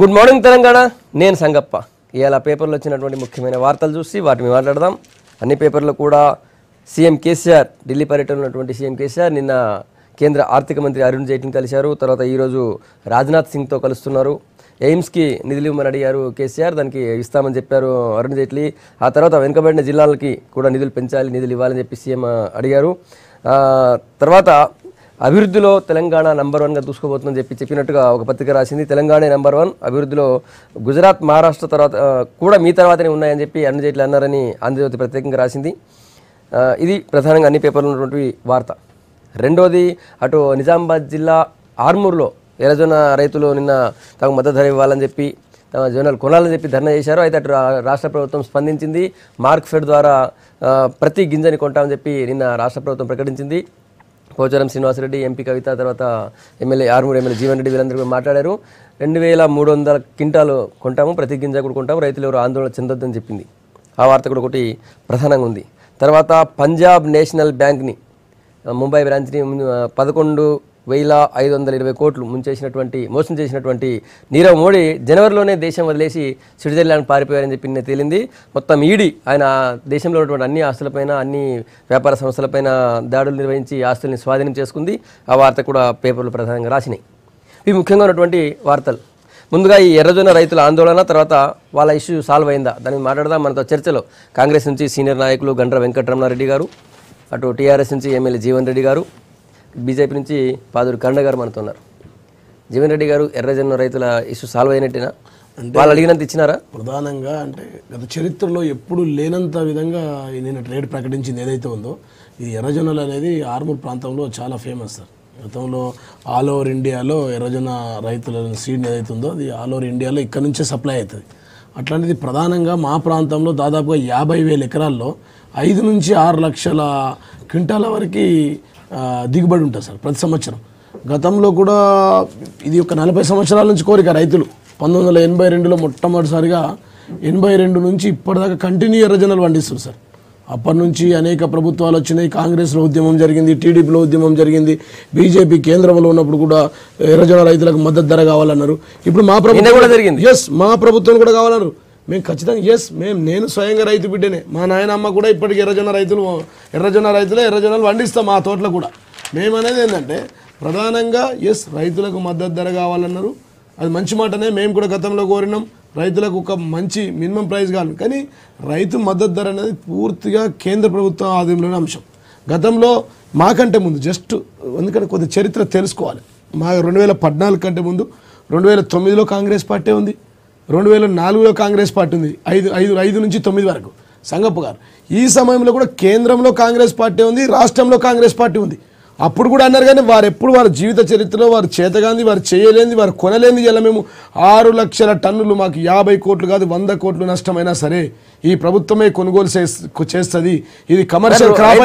Good morning Telangana. నేను సంగప్ప. ఇవాళ పేపర్లో వచ్చినటువంటి ముఖ్యమైన వార్తలు చూసి వాటిని మాట్లాడదాం. అన్ని పేపర్లో కూడా సీఎం కేసీఆర్ ఢిల్లీ పర్యటన ఉన్నటువంటి సీఎం కేసీఆర్ నిన్న కేంద్ర ఆర్థిక మంత్రి అరుణ్ జైట్లీని కలిశారు. తర్వాత ఈరోజు రాజ్నాథ్ సింగ్తో కలుస్తున్నారు. ఎయిమ్స్కి నిధులు ఇవ్వమని అడిగారు కేసీఆర్, దానికి ఇస్తామని చెప్పారు అరుణ్ జైట్లీ. ఆ తర్వాత వెనుకబడిన జిల్లాలకి కూడా నిధులు పెంచాలి, నిధులు ఇవ్వాలని చెప్పి సీఎం అడిగారు. తర్వాత అభివృద్ధిలో తెలంగాణ నంబర్ 1గా దూసుకోబోతుందని చెప్పినట్టుగా ఒక పత్రిక రాసింది. తెలంగాణ నంబర్ 1, అభివృద్ధిలో గుజరాత్, మహారాష్ట్ర తర్వాత కూడా మీ తర్వాతనే ఉన్నాయని చెప్పి అరుణ్ జైట్లీ అన్నారని ఆంధ్రజ్యోతి ప్రత్యేకంగా రాసింది. ఇది ప్రధానంగా అన్ని పేపర్లో ఉన్నటువంటి వార్త. రెండోది, అటు నిజామాబాద్ జిల్లా ఆర్మూర్లో ఎర్రజొన్న రైతులు నిన్న తమకు మద్దతు ధర ఇవ్వాలని చెప్పి తమ జొన్నలు కొనాలని చెప్పి ధర్నా చేశారు. అయితే అటు రాష్ట్ర ప్రభుత్వం స్పందించింది. మార్క్ఫెడ్ ద్వారా ప్రతి గింజని కొంటామని చెప్పి నిన్న రాష్ట్ర ప్రభుత్వం ప్రకటించింది. పోచారం శ్రీనివాసరెడ్డి, ఎంపీ కవిత, తర్వాత ఆర్మూర్ ఎమ్మెల్యే జీవన్ రెడ్డి వీళ్ళందరూ కూడా మాట్లాడారు. 2300 క్వింటాలు కొంటాము, ప్రతి గింజ కూడా కొంటాము, రైతులు ఎవరు ఆందోళన చెందొద్దని చెప్పింది. ఆ వార్త కూడా ఒకటి ప్రధానంగా ఉంది. తర్వాత పంజాబ్ నేషనల్ బ్యాంక్ని ముంబై బ్రాంచ్ని 11,520 కోట్లు మోసం చేసినటువంటి నీరవ్ మోడీ జనవరిలోనే దేశం వదిలేసి స్విట్జర్లాండ్ పారిపోయారని చెప్పి నిన్న తేలింది. మొత్తం ఈడీ ఆయన దేశంలో ఉన్నటువంటి అన్ని ఆస్తులపైన, అన్ని వ్యాపార సంస్థలపైన దాడులు నిర్వహించి ఆస్తుల్ని స్వాధీనం చేసుకుంది. ఆ వార్త కూడా పేపర్లు ప్రధానంగా రాసినాయి. ఇవి ముఖ్యంగా ఉన్నటువంటి వార్తలు. ముందుగా ఈ ఎర్రజొన్న రైతుల ఆందోళన, తర్వాత వాళ్ళ ఇష్యూ సాల్వ్ అయిందా దాన్ని మాట్లాడదాం. మనతో చర్చలో కాంగ్రెస్ నుంచి సీనియర్ నాయకులు గండ్ర వెంకటరమణారెడ్డి గారు, అటు టీఆర్ఎస్ నుంచి ఎమ్మెల్యే జీవన్ రెడ్డి గారు, బీజేపీ నుంచి పాదూరి కరుణ గారు మనతో ఉన్నారు. జీవన్ రెడ్డి గారు, ఎర్రజొన్న రైతుల ఇష్యూ సాల్వ్ అయినట్టేనా? వాళ్ళు అడిగినంత ఇచ్చినారా? ప్రధానంగా అంటే గత చరిత్రలో ఎప్పుడు లేనంత విధంగా నేను రేట్ ప్రకటించింది ఏదైతే ఉందో, ఇది ఎర్రజొన్నలు అనేది ఆర్మూర్ ప్రాంతంలో చాలా ఫేమస్ సార్. గతంలో ఆల్ ఓవర్ ఇండియాలో ఎర్రజొన్న రైతుల సీడ్ ఏదైతే ఉందో అది ఆల్ ఓవర్ ఇండియాలో ఇక్కడ నుంచే సప్లై అవుతుంది. అట్లాంటిది ప్రధానంగా మా ప్రాంతంలో దాదాపుగా 50,000 ఎకరాల్లో 5 నుంచి 6 లక్షల క్వింటాల వరకు దిగుబడి ఉంటుంది సార్ ప్రతి సంవత్సరం. గతంలో కూడా ఇది ఒక 40 సంవత్సరాల నుంచి కోరిక రైతులు. 1982లో మొట్టమొదటిసారిగా 82 నుంచి ఇప్పటిదాకా కంటిన్యూ ఎర్రజొన్నలు పండిస్తారు సార్. అప్పటి నుంచి అనేక ప్రభుత్వాలు వచ్చినాయి. కాంగ్రెస్లో ఉద్యమం జరిగింది, టీడీపీలో ఉద్యమం జరిగింది, బీజేపీ కేంద్రంలో ఉన్నప్పుడు కూడా ఎర్రజొన్న రైతులకు మద్దతు ధర కావాలన్నారు. ఇప్పుడు మా ప్రభుత్వం కూడా జరిగింది. మా ప్రభుత్వం కూడా కావాలన్నారు. మేము ఖచ్చితంగా నేను స్వయంగా రైతు బిడ్డనే. మా నాయనమ్మ కూడా ఇప్పటికీ ఎర్రజొన్న రైతులు పండిస్తాం మా తోటలో కూడా. మేమనేది ఏంటంటే ప్రధానంగా రైతులకు మద్దతు ధర కావాలన్నారు. అది మంచి మాటనే, మేము కూడా గతంలో కోరినాం. రైతులకు ఒక మంచి మినిమం ప్రైస్ కావాలి. కానీ రైతు మద్దతు ధర అనేది పూర్తిగా కేంద్ర ప్రభుత్వం ఆధీనంలోని అంశం. గతంలో మాకంటే ముందు ఎందుకంటే కొంత చరిత్ర తెలుసుకోవాలి. మా 2014 కంటే ముందు 2009లో కాంగ్రెస్ పార్టీ ఉంది, 2004లో కాంగ్రెస్ పార్టీ ఉంది, 5 నుంచి 9 వరకు సంగప్ప గారు. ఈ సమయంలో కూడా కేంద్రంలో కాంగ్రెస్ పార్టీ ఉంది, రాష్ట్రంలో కాంగ్రెస్ పార్టీ ఉంది. అప్పుడు కూడా అన్నారు. కానీ వారు ఎప్పుడు వారి జీవిత చరిత్రలో వారు చేతగాంది, వారు చేయలేంది, వారు కొనలేంది. ఇలా మేము 6 లక్షల టన్నులు, మాకు 50 కోట్లు కాదు 100 కోట్లు నష్టమైనా సరే ఈ ప్రభుత్వమే కొనుగోలు చేస్తుంది, ఇది కమర్షియల్ క్రాప్.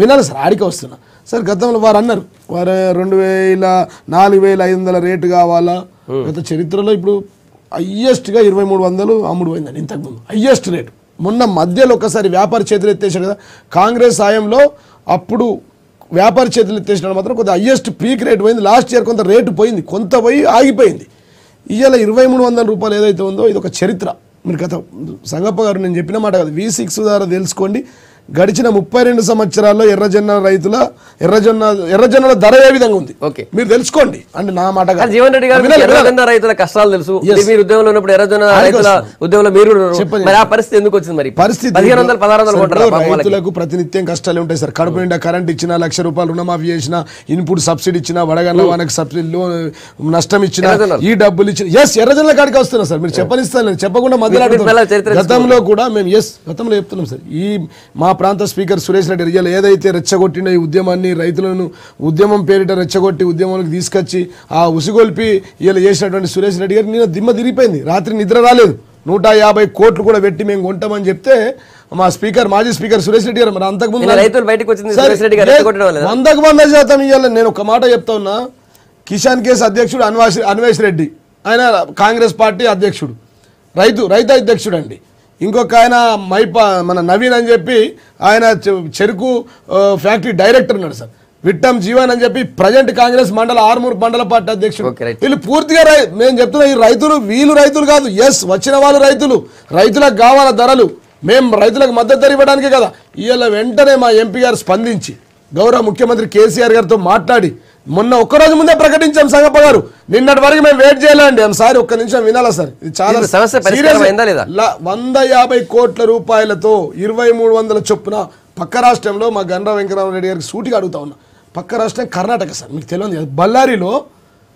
వినాలి సార్, ఆడికి వస్తున్నా సార్. గతంలో వారు అన్నారు, వారు 4,500 రేటు కావాలా. గత చరిత్రలో ఇప్పుడు హయ్యెస్ట్గా 2,300 అమ్ముడుపోయిందండి. ఇంతకుముందు హయ్యెస్ట్ రేటు. మొన్న మధ్యలో ఒకసారి వ్యాపారి చేతులు ఎత్తేసాడు కదా కాంగ్రెస్ సాయంలో. అప్పుడు వ్యాపారి చేతులు ఎత్తేసినాడు మాత్రం కొంత హయ్యెస్ట్ పీక్ రేట్ పోయింది. లాస్ట్ ఇయర్ కొంత రేటు పోయింది, కొంత పోయి ఆగిపోయింది. ఇవాళ 2,300 రూపాయలు ఏదైతే ఉందో ఇది ఒక చరిత్ర. మీరు గత సంగప్ప గారు నేను చెప్పిన మాట కదా, V6 ద్వారా తెలుసుకోండి. గడిచిన 32 సంవత్సరాల్లో ఎర్రజొన్నల ధర ఏ విధంగా ఉంది మీరు తెలుసుకోండి. అంటే నా మాట జీవన్ రెడ్డి గారు, ఎర్రజొన్న రైతుల కష్టాలు తెలుసు. మీరు ఉద్యోగంలో ఉన్నప్పుడు ఎర్రజొన్న రైతుల ఉద్యోగంలో మీరు చెప్పండి, ఆ పరిస్థితి ఎందుకు వచ్చింది? మరి పరిస్థితి 1500-1600 రైతులకు ప్రతినిత్యం కష్టాలు ఉంటాయి సార్. కడుపు నిండా కరెంట్ ఇచ్చినా, 1,00,000 రూపాయలు రుణమాఫీ చేసినా, ఇన్పుట్ సబ్సిడీ ఇచ్చినా, వడగండ్ల వానకు సబ్సిడీ నష్టం ఇచ్చినా, ఈ డబ్బులు ఇచ్చిన ఎర్రజొన్నల కాడికి వస్తున్నా సార్. మీరు చెప్పనిస్తాను, చెప్పకుండా మధ్యలో గతంలో కూడా మేము గతంలో చెప్తున్నాం సార్. ఈ మా ప్రాంత స్పీకర్ సురేష్ రెడ్డి రిజల్ ఏదైతే రెచ్చగొట్టిన ఈ ఉద్యమాన్ని, రైతులను ఉద్యమం పేరిట రెచ్చగొట్టి ఉద్యమంలోకి తీసుకొచ్చి ఆ ఉసిగొల్పి ఇలా చేసినటువంటి సురేష్ రెడ్డి గారు నిన్న దిమ్మ తిరిగిపోయింది. రాత్రి నిద్ర రాలేదు. 150 కోట్లు కూడా పెట్టి మేము కొంటామని చెప్తే మా మాజీ స్పీకర్ సురేష్ రెడ్డి గారు మరి అంతకుముందు 100% ఇవ్వాలి. నేను ఒక మాట చెప్తా ఉన్నా. కిసాన్ కేసు అధ్యక్షుడు అన్వేష్ రెడ్డి, ఆయన కాంగ్రెస్ పార్టీ అధ్యక్షుడు, రైతు అధ్యక్షుడు అండి. ఇంకొక ఆయన మన నవీన్ అని చెప్పి ఆయన చెరుకు ఫ్యాక్టరీ డైరెక్టర్ ఉన్నాడు సార్. విట్టం జీవన్ అని చెప్పి ప్రజెంట్ కాంగ్రెస్ మండల ఆర్మూర్ మండల పార్టీ అధ్యక్షుడు. Okay, right. వీళ్ళు పూర్తిగా మేము చెప్తున్నా ఈ రైతులు వీళ్ళు రైతులు కాదు. ఎస్ వచ్చిన వాళ్ళు రైతులు, రైతులకు కావాల ధరలు, మేము రైతులకు మద్దతు ధర ఇవ్వడానికే కదా. ఇవాళ వెంటనే మా ఎంపీ గారు స్పందించి గౌరవ ముఖ్యమంత్రి కేసీఆర్ గారితో మాట్లాడి మొన్న ఒక్కరోజు ముందే ప్రకటించాం సంగప్ప గారు. నిన్నటి వరకు మేము వెయిట్ చేయాలండి. సార్ ఒక్క నిమిషం వినాలా సార్, ఇది చాలా సమస్య పరిష్కారం అయిందా లేదా? 150 కోట్ల రూపాయలతో 2300 చొప్పున పక్క రాష్ట్రంలో మా గండ్ర వెంకటరామరెడ్డి గారికి సూటిగా అడుగుతా ఉన్నా. పక్క రాష్ట్రం కర్ణాటక సార్, మీకు తెలియదు కదా. బళ్ళారిలో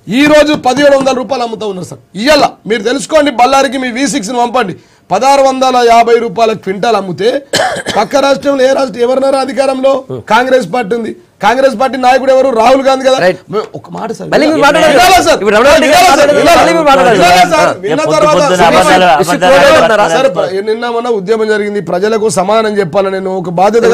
ఈ రోజు 1700 రూపాయలు అమ్ముతా ఉన్నారు సార్. ఇయ్యాల మీరు తెలుసుకోండి, బళ్ళారికి మీ V6ని పంపండి. 1650 రూపాయల క్వింటాల్ అమ్మితే పక్క రాష్ట్రంలో ఎవరినారా అధికారంలో? కాంగ్రెస్ పార్టీ ఉంది. కాంగ్రెస్ పార్టీ నాయకుడు ఎవరు? రాహుల్ గాంధీ కదా. ఒక మాట సార్, నిన్న మొన్న ఉద్యమం జరిగింది, ప్రజలకు సమాధానం చెప్పాలని నేను ఒక బాధ్యత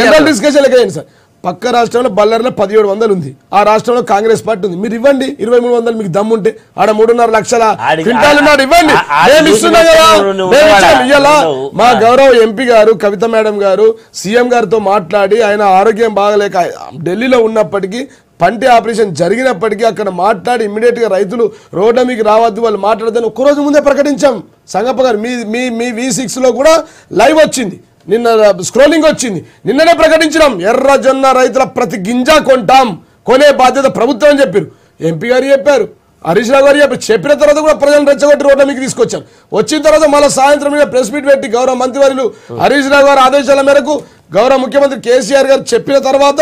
జనరల్ డిస్కషన్ లెక్క సార్. పక్క రాష్ట్రంలో బళ్ళారిలో 1700 ఉంది, ఆ రాష్ట్రంలో కాంగ్రెస్ పార్టీ ఉంది. మీరు ఇవ్వండి 2300, మీకు దమ్ముంటే ఆడ 3.5 లక్షల క్వింటాలు ఉన్నాడు, ఇవ్వండి. మేము ఇస్తున్నాం కదా, ఇయ్యాలా. మా గౌరవ ఎంపీ గారు కవిత మేడం గారు సీఎం గారితో మాట్లాడి, ఆయన ఆరోగ్యం బాగలేక ఢిల్లీలో ఉన్నప్పటికీ, పంటి ఆపరేషన్ జరిగినప్పటికీ అక్కడ మాట్లాడి ఇమ్మీడియట్ గా రైతులు రోడ్ల మీకు రావద్దు వాళ్ళు మాట్లాడదని ఒక్కరోజు ముందే ప్రకటించాం. సంగప్ప గారు మీ V6 లో కూడా లైవ్ వచ్చింది, నిన్న స్క్రోలింగ్ వచ్చింది, నిన్ననే ప్రకటించినాం. ఎర్రజొన్న రైతుల ప్రతి గింజ కొంటాం, కొనే బాధ్యత ప్రభుత్వం అని చెప్పారు. ఎంపీ గారు చెప్పారు, హరీష్ రావు గారు చెప్పారు. చెప్పిన తర్వాత కూడా ప్రజలను రెచ్చగొట్టి రోడ్ల మీకు తీసుకొచ్చారు. వచ్చిన తర్వాత మళ్ళీ సాయంత్రం మీద ప్రెస్ మీట్ పెట్టి గౌరవ మంత్రివర్యులు హరీష్ రావు గారు ఆదేశాల మేరకు గౌరవ ముఖ్యమంత్రి కేసీఆర్ గారు చెప్పిన తర్వాత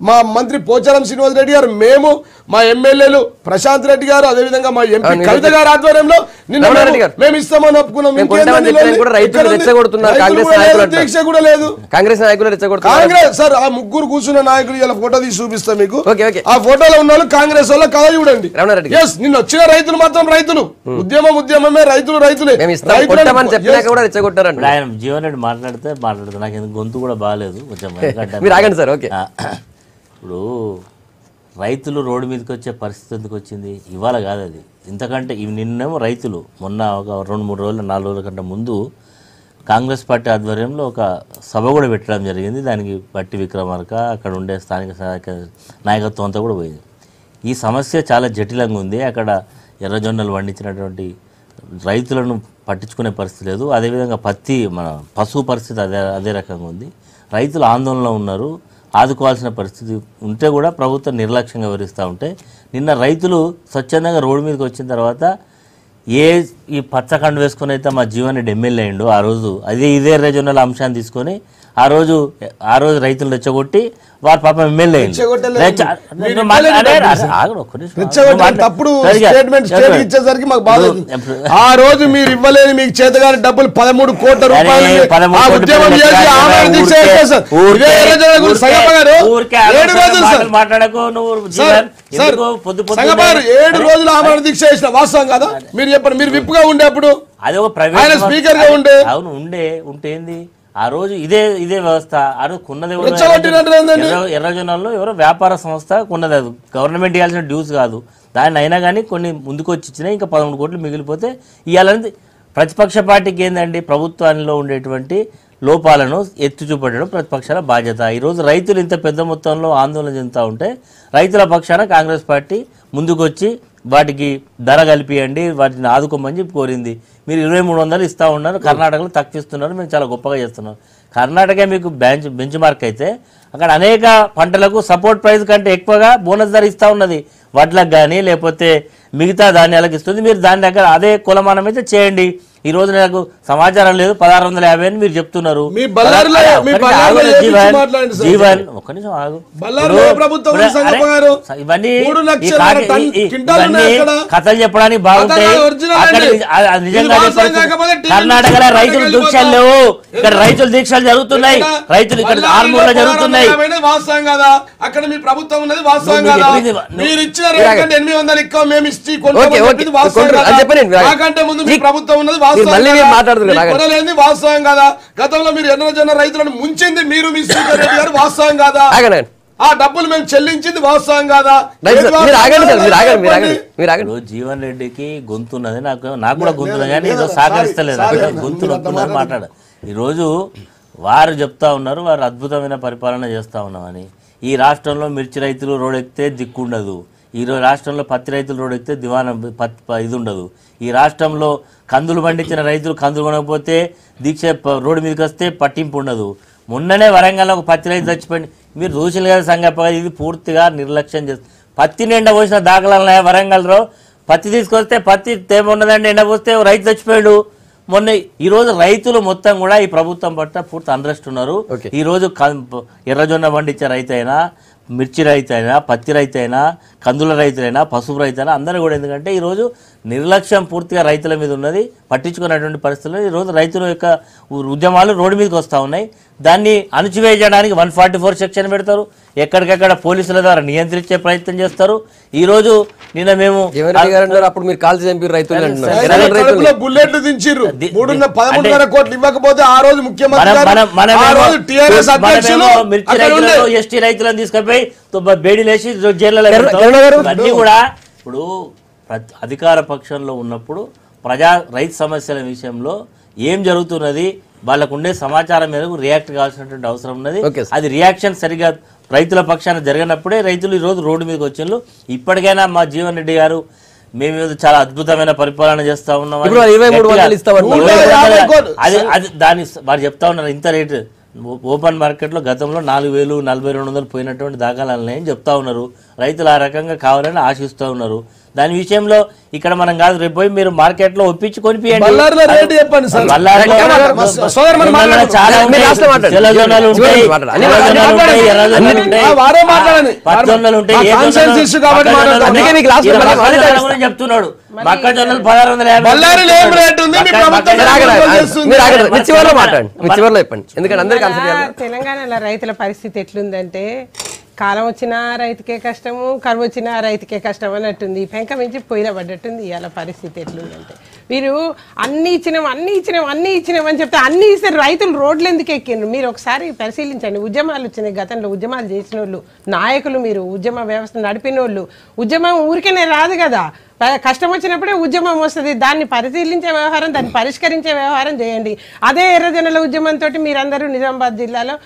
మా మంత్రి పోచారం శ్రీనివాస్ రెడ్డి గారు, మేము మా ఎమ్మెల్యేలు ప్రశాంత్ రెడ్డి గారు, అదేవిధంగా మా ఎంపీ కవిత గారి ఆధ్వర్యంలో నిన్న మేము ఇస్తామని ఒప్పుకున్నాం. దీక్ష కూడా లేదు. కాంగ్రెస్ సార్ ఆ ముగ్గురు కూర్చున్న నాయకులు ఇలా ఫోటో తీసి చూపిస్తా మీకు. ఆ ఫోటోలో ఉన్న వాళ్ళు కాంగ్రెస్ వాళ్ళ కథ చూడండి. నిన్న వచ్చిన రైతులు మాత్రం రైతులు, ఉద్యమమే, రైతులే. జీవన్ రెడ్డి మాట్లాడితే నాకు గొంతు కూడా బాగాలేదు కొంచెం. ఇప్పుడు రైతులు రోడ్డు మీదకి వచ్చే పరిస్థితి ఎందుకు వచ్చింది? ఇవాళ కాదు అది, ఇంతకంటే నిన్నేమో రైతులు మొన్న ఒక 2-3 రోజులు 4 రోజుల కంటే ముందు కాంగ్రెస్ పార్టీ ఆధ్వర్యంలో ఒక సభ కూడా పెట్టడం జరిగింది. దానికి బట్టి విక్రమార్క అక్కడ ఉండే స్థానిక నాయకత్వం అంతా కూడా పోయింది. ఈ సమస్య చాలా జటిలంగా ఉంది. అక్కడ ఎర్రజొన్నలు పండించినటువంటి రైతులను పట్టించుకునే పరిస్థితి లేదు. అదేవిధంగా మన పశువు పరిస్థితి అదే రకంగా ఉంది. రైతులు ఆందోళనలో ఉన్నారు. ఆదుకోవాల్సిన పరిస్థితి ఉంటే కూడా ప్రభుత్వం నిర్లక్ష్యంగా వివరిస్తూ ఉంటే, నిన్న రైతులు స్వచ్ఛందంగా రోడ్డు మీదకి వచ్చిన తర్వాత ఈ పచ్చకండు వేసుకొని అయితే మా జీవన్ రెడ్డి ఎమ్మెల్యే అయ్యిండు ఆ రోజు, ఇదే రీజనల్ అంశాన్ని తీసుకొని ఆ రోజు రైతులు రెచ్చగొట్టి వారు పాపం ఎమ్మెల్యే ఆ రోజు మీరు ఇవ్వలేని మీకు చేతగాని డబ్బులు 13 కోట్ల రూపాయలు మాట్లాడకు నువ్వు 7 రోజులు ఆమరణ దీక్ష చేసిన వాస్తవం కదా? మీరు చెప్పండి, మీరు విప్పుగా ఉండే అప్పుడు అది ఒక ప్రైవేట్ స్పీకర్ గా ఉండే. అవును ఉంటేంది ఆ రోజు ఇదే వ్యవస్థ. ఆ రోజు కొన్నది ఎర్రజొన్నల్లో ఎవరో వ్యాపార సంస్థ కొన్నది, అది గవర్నమెంట్ ఇవ్వాల్సిన డ్యూస్ కాదు. దాన్ని అయినా కానీ కొన్ని ముందుకు వచ్చి ఇచ్చినాయి, ఇంకా 11 కోట్లు మిగిలిపోతే ఇవ్వాలని ప్రతిపక్ష పార్టీకి ఏందండి, ప్రభుత్వంలో ఉండేటువంటి లోపాలను ఎత్తి చూపట్టడం ప్రతిపక్షాల బాధ్యత. ఈరోజు రైతులు ఇంత పెద్ద మొత్తంలో ఆందోళన చెందుతూ ఉంటే రైతుల పక్షాన కాంగ్రెస్ పార్టీ ముందుకు వచ్చి వాటికి ధర కలిపియండి, వాటిని ఆదుకోమని చెప్పి కోరింది. మీరు 2300 ఇస్తూ ఉన్నారు, కర్ణాటకలో తక్కువ ఇస్తున్నారు, మేము చాలా గొప్పగా చేస్తున్నాం. కర్ణాటక మీకు బెంచ్ మార్క్ అయితే అక్కడ అనేక పంటలకు సపోర్ట్ ప్రైస్ కంటే ఎక్కువగా బోనస్ ధర ఇస్తూ ఉన్నది. వడ్లకు కానీ లేకపోతే మిగతా ధాన్యాలకు ఇస్తుంది. మీరు దాని దగ్గర అదే కులమానం అయితే చేయండి. ఈ రోజు నాకు సమాచారం లేదు, 1650 అని మీరు చెప్తున్నారు. జీవన్ ఒక్క నిమిషం ఆగు. ఇవన్నీ కథలు చెప్పడానికి బాగుంటాయి. నిజంగా కర్ణాటకలో రైతులు దీక్షలు లేవు, ఇక్కడ రైతులు దీక్షలు జరుగుతున్నాయి. రైతులు ఇక్కడ ఆర్మూర్లో జరుగుతున్నాయి. అక్కడ మీ ప్రభుత్వం ఉన్నది వాస్తవం కదా? మీరు ఇచ్చిన 800 ఎక్కువ మేము ఇచ్చి మాకంటే ముందు మీ ప్రభుత్వం ఉన్నది వాస్తవం కదా? గతంలో మీరు ఎర్రజొన్న రైతులను ముంచింది మీరు, మీ స్పీకర్ రెడ్డి గారు, వాస్తవం కదా? ఆ డబ్బులు మేము చెల్లించింది వాస్తవం కదా? జీవన్ రెడ్డికి గొంతున్నది, నాకు కూడా గొంతున్నది, కానీ ఏదో సహకరిస్తలేదు. గొంతు మాట్లాడ. ఈరోజు వారు చెప్తా ఉన్నారు వారు అద్భుతమైన పరిపాలన చేస్తూ ఉన్నామని. ఈ రాష్ట్రంలో మిర్చి రైతులు రోడెక్కితే దిక్కుండదు, ఈ రాష్ట్రంలో పత్తి రైతులు రోడెక్కితే దివాణం ఇది ఉండదు, ఈ రాష్ట్రంలో కందులు పండించిన రైతులు కందులు కొనకపోతే దీక్ష రోడ్డు మీదకి వస్తే పట్టింపు ఉండదు. మొన్ననే వరంగల్లో ఒక పత్తి రైతు చచ్చిపోయింది. మీరు చూసిన కదా సంగప్ప, ఇది పూర్తిగా నిర్లక్ష్యం చేస్తుంది. పత్తి ఎండ పోసిన దాఖలాలు వరంగల్లో పత్తి తీసుకొస్తే పత్తి తేమ ఉన్నదండి, ఎండ పోస్తే రైతు చచ్చిపోయాడు. మొన్న ఈరోజు రైతులు మొత్తం కూడా ఈ ప్రభుత్వం పట్ల పూర్తి అండ్రెస్ట్ ఉన్నారు. ఈరోజు ఎర్రజొన్న పండించే రైతు అయినా, మిర్చి రైతు అయినా, పత్తి రైతు అయినా, కందుల రైతులైనా, పసుపు రైతైనా అందరూ కూడా, ఎందుకంటే ఈరోజు నిర్లక్ష్యం పూర్తిగా రైతుల మీద ఉన్నది, పట్టించుకున్నటువంటి పరిస్థితుల్లో ఈరోజు రైతుల యొక్క ఉద్యమాలు రోడ్డు మీదకి వస్తూ ఉన్నాయి. దాన్ని అణచివేయడానికి 144 సెక్షన్ పెడతారు, ఎక్కడికక్కడ పోలీసుల ద్వారా నియంత్రించే ప్రయత్నం చేస్తారు. ఈరోజు నిన్న మేము అప్పుడు మీరు కాల్ చంపారు రైతులు బుల్లెట్లు దించిర్రు, 13.5 కోట్లు ఇవ్వకపోతే ఆ రోజు ముఖ్యమంత్రి మిర్చి రైతులను ఎస్టీ రైతులను తీసుకుపోయి బేడీలేసి జైల్లో అన్నీ కూడా. ఇప్పుడు అధికార పక్షంలో ఉన్నప్పుడు రైతు సమస్యల విషయంలో ఏం జరుగుతున్నది వాళ్ళకు ఉండే సమాచారం మేరకు రియాక్ట్ కావాల్సినటువంటి అవసరం ఉన్నది. అది రియాక్షన్ సరిగా రైతుల పక్షాన జరిగినప్పుడే రైతులు ఈరోజు రోడ్డు మీదకి వచ్చిండ్రు. ఇప్పటికైనా మా జీవన్ రెడ్డి గారు మేము చాలా అద్భుతమైన పరిపాలన చేస్తా ఉన్నాం, అది దాని వారు చెప్తా ఉన్నారు. ఇంత రేటు ఓపెన్ మార్కెట్లో గతంలో 4,000-4,200 పోయినటువంటి దాఖలాలని చెప్తా ఉన్నారు. రైతులు ఆ రకంగా కావాలని ఆశిస్తూ ఉన్నారు. దాని విషయంలో ఇక్కడ మనం కాదు, రేపు పోయి మీరు మార్కెట్ లో ఒప్పించి కొనిపియండి. చెప్తున్నాడు మొక్కజొన్నలు 1650. తెలంగాణలో రైతుల పరిస్థితి ఎట్లుందంటే కాలం వచ్చినా రైతుకే కష్టము, కరువు వచ్చినా రైతుకే కష్టం అన్నట్టుంది. పెంక మించి పొయ్యిలో పడ్డట్టుంది ఇవాళ పరిస్థితి ఎట్లుందంటే. మీరు అన్నీ ఇచ్చినాం అని చెప్తే అన్నీ ఇస్తే రైతులు రోడ్లు ఎందుకు ఎక్కిండ్రు? మీరు ఒకసారి పరిశీలించండి. ఉద్యమాలు వచ్చినాయి గతంలో, ఉద్యమాలు చేసిన వాళ్ళు నాయకులు, మీరు ఉద్యమ వ్యవస్థ నడిపిన వాళ్ళు. ఉద్యమం ఊరికేనే రాదు కదా, కష్టం వచ్చినప్పుడే ఉద్యమం వస్తుంది. దాన్ని పరిశీలించే వ్యవహారం, దాన్ని పరిష్కరించే వ్యవహారం చేయండి. అదే ఎర్రజొన్నల ఉద్యమంతో మీరందరూ నిజామాబాద్ జిల్లాలో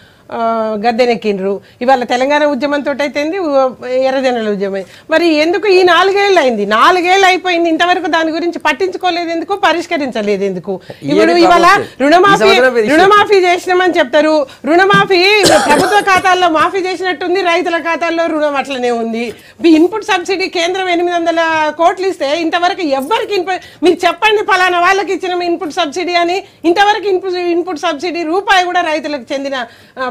గద్దెనెక్కిండ్రు. ఇవాళ తెలంగాణ ఉద్యమంతో అయితేంది, ఎర్రజొన్నల ఉద్యమం. మరి ఎందుకు ఈ 4 ఏళ్ళు అయింది? 4 ఏళ్ళు అయిపోయింది, ఇంతవరకు దాని గురించి పట్టించుకోలేదు ఎందుకు, పరిష్కరించలేదు ఎందుకు? ఇప్పుడు ఇవాళ రుణమాఫీ చేసినామని చెప్తారు. రుణమాఫీ ప్రభుత్వ ఖాతాల్లో మాఫీ చేసినట్టుంది, రైతుల ఖాతాల్లో రుణం అట్లనే ఉంది. ఇన్పుట్ సబ్సిడీ కేంద్రం 800 కోట్లు ఇస్తే ఇంతవరకు ఎవ్వరికి మీరు చెప్పండి ఫలానా వాళ్ళకి ఇచ్చిన ఇన్పుట్ సబ్సిడీ అని. ఇంతవరకు ఇన్పుట్ సబ్సిడీ రూపాయి కూడా రైతులకు చెందిన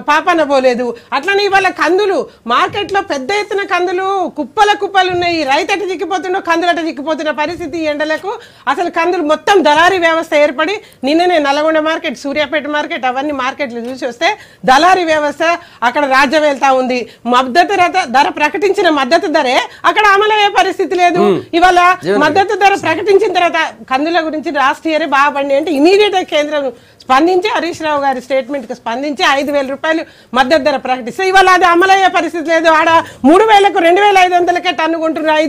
పాపన పోలేదు. అట్లనే ఇవాళ కందులు మార్కెట్లో పెద్ద ఎత్తున కందులు కుప్పలు ఉన్నాయి. రైతట చిక్కిపోతున్నా, కందులట చిక్కిపోతున్న పరిస్థితి. ఎండలకు అసలు కందులు మొత్తం దళారీ వ్యవస్థ ఏర్పడి, నిన్ననే నల్గొండ మార్కెట్, సూర్యాపేట మార్కెట్, అవన్నీ మార్కెట్లు చూసి వస్తే దళారీ వ్యవస్థ అక్కడ రాజ్యం వెళ్తా ఉంది. మద్దతు ధర ప్రకటించిన మద్దతు ధరే అక్కడ అమలయ్యే పరిస్థితి లేదు. ఇవాళ మద్దతు ధర ప్రకటించిన తర్వాత కందుల గురించి రాష్ట్రీయరే బాగుపడి అంటే ఇమీడియట్ గా కేంద్రం స్పందించి, హరీష్ రావు గారి స్టేట్మెంట్ కి స్పందించి 5,000 రూపాయలు మద్దతు ధర ప్రకటిస్తే ఇవాళ అది అమలయ్యే పరిస్థితి లేదు. ఆడ 3,000కు 2,500కే టన్ను కొంటున్నారు,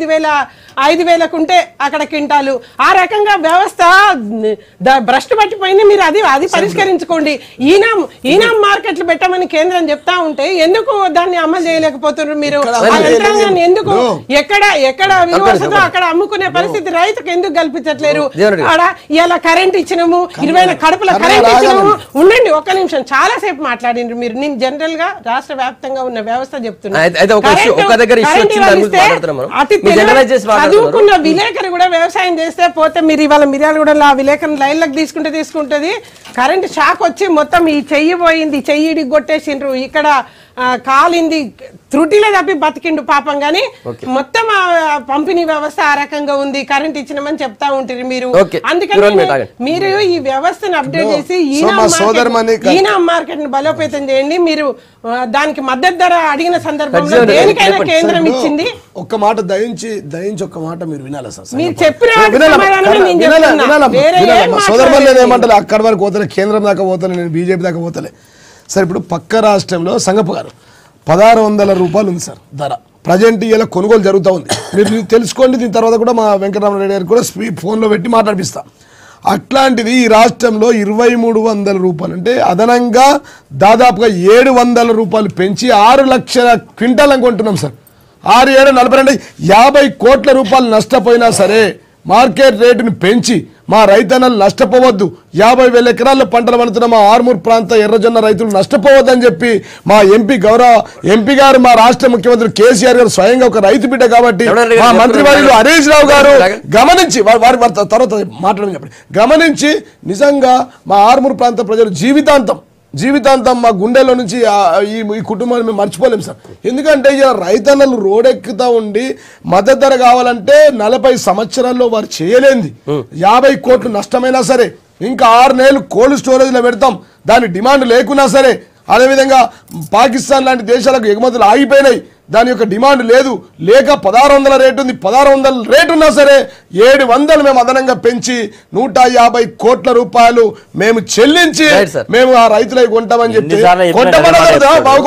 5,000కు ఉంటే అక్కడ క్వింటాలు. ఆ రకంగా వ్యవస్థ భ్రష్టు పట్టిపోయింది. మీరు అది పరిష్కరించుకోండి. ఈనాం మార్కెట్లు పెట్టమని కేంద్రం చెప్తా ఉంటే ఎందుకు దాన్ని అమలు చేయలేకపోతున్నారు? మీరు యంత్రాంగాన్ని ఎందుకు ఎక్కడ విలువస్తుందో అక్కడ అమ్ముకునే పరిస్థితి రైతుకు ఎందుకు కల్పించట్లేరు? ఆడ ఇలా కరెంట్ ఇచ్చినాము, 20 కడుపుల కరెంట్ ఇచ్చినాము. ఉండండి ఒక్క నిమిషం, చాలా సేపు మాట్లాడిండ్రు మీరు. నేను జనరల్ గా రాష్ట్ర వ్యాప్తంగా ఉన్న వ్యవస్థ చెప్తున్నా. చదువుకున్న విలేకరు కూడా వ్యవసాయం చేస్తే పోతే మీరు ఇవాళ మిర్యాలు కూడా ఆ విలేకరు లైన్లకు తీసుకుంటది. కరెంట్ షాక్ వచ్చి మొత్తం ఈ చెయ్యి పోయింది, చెయ్యిడి కొట్టేసిండ్రు, ఇక్కడ కాలింది, త్రుటిలో తప్పి బతికిండు పాపం. గానీ మొత్తం పంపిణీ వ్యవస్థ ఆ రకంగా ఉంది. కరెంట్ ఇచ్చినామని చెప్తా ఉంటారు మీరు. అందుకని మీరు ఈ వ్యవస్థను అప్డేట్ చేసి ఈనాం మార్కెట్ ని బలోపేతం చేయండి. మీరు దానికి మద్దతు ధర అడిగిన సందర్భంలో దేనికైనా కేంద్రం ఇచ్చింది. ఒక్క మాట దయించి ఒక్క మాట మీరు వినాలి సార్. మీరు చెప్పిన ఏమంటారు అక్కడి వరకు పోతలే, కేంద్రం దాకా పోతలే, నేను బీజేపీ దాకా పోతలే సార్. ఇప్పుడు పక్క రాష్ట్రంలో సంగప్ప గారు 1,600 రూపాయలు ఉంది సార్ ధర. ప్రజెంట్ ఇలా కొనుగోలు జరుగుతూ ఉంది, మీరు తెలుసుకోండి. దీని తర్వాత కూడా మా వెంకటరామరెడ్డి గారికి కూడా ఫోన్లో పెట్టి మాట్లాడిపిస్తా. అట్లాంటిది ఈ రాష్ట్రంలో 2300 రూపాయలు అంటే అదనంగా దాదాపుగా 700 రూపాయలు పెంచి 6 లక్షల క్వింటాల్ కొంటున్నాం సార్. 6, 7, 42 50 కోట్ల రూపాయలు నష్టపోయినా సరే మార్కెట్ రేటును పెంచి మా రైతన్నలు నష్టపోవద్దు, 50,000 ఎకరాల్లో పంటలు పండుతున్న మా ఆర్మూర్ ప్రాంత ఎర్రజొన్న రైతులు నష్టపోవద్దని చెప్పి మా ఎంపీ గారు మా రాష్ట్ర ముఖ్యమంత్రి కేసీఆర్ గారు స్వయంగా ఒక రైతు బిడ్డ కాబట్టి మా మంత్రివర్యులు హరీష్ రావు గారు గమనించి వారి తర్వాత మాట్లాడమని చెప్పండి, గమనించి నిజంగా మా ఆర్మూర్ ప్రాంత ప్రజలు జీవితాంతం మా గుండెల్లో నుంచి ఈ కుటుంబాన్ని మేము మర్చిపోలేము సార్. ఎందుకంటే ఇలా రైతన్నలు రోడ్డెక్కుతా ఉండి మద్దతు ధర కావాలంటే 40 సంవత్సరాల్లో వారు చేయలేంది 50 కోట్లు నష్టమైనా సరే ఇంకా 6 నెలలు కోల్డ్ స్టోరేజ్లో పెడతాం, దాని డిమాండ్ లేకున్నా సరే. అదేవిధంగా పాకిస్తాన్ లాంటి దేశాలకు ఎగుమతులు ఆగిపోయినాయి, దాని యొక్క డిమాండ్ లేక 1600 రేటు ఉంది, 1600 రేటు ఉన్నా సరే 700 మేము అదనంగా పెంచి 150 కోట్ల రూపాయలు మేము చెల్లించి మేము ఆ రైతులై కొంటామని చెప్పి